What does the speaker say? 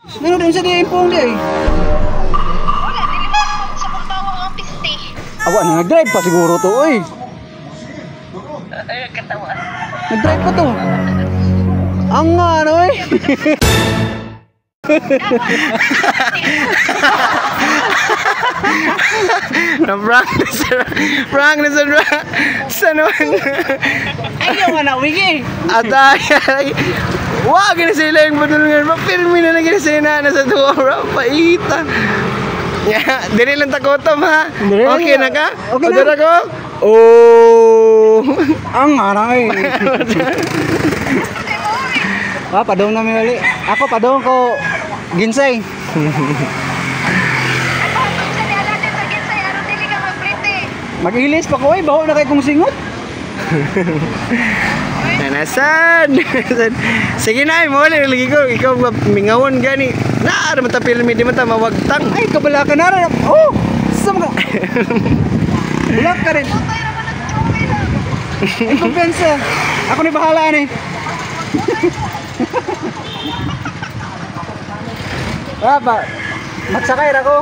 Ano din sa di impong di? Wala, dili sa pagtawa ang piste. Awa na nag-drive pa siguro to, oy. Ay, katawa. Nag-drive pa to. Ang ano eh. Prank na sa naman. Ayaw nga na, wigi. Atay. Wag na sila yung patulungan. Mapirmi na lagi na sila na sa tuwa, bro. Paita. Yeah, dili lang takotom ha. Okay na ka? Okay na. Odor ako? Oh. Ang aray. Padong na mili. Ako padong ko ginsay. Mag-ilis pa ko, baho na kay kong singot. Nanasan. Sige na, mo lagi ko. Ikaw mingawon gani. Naara mata filmi di mata mawagtang. Ay, kabala ka na rin. Oh, sama ka. Bulak ka rin. Ay, kumpensa. Ako ni bahala ni. Magsakay ako.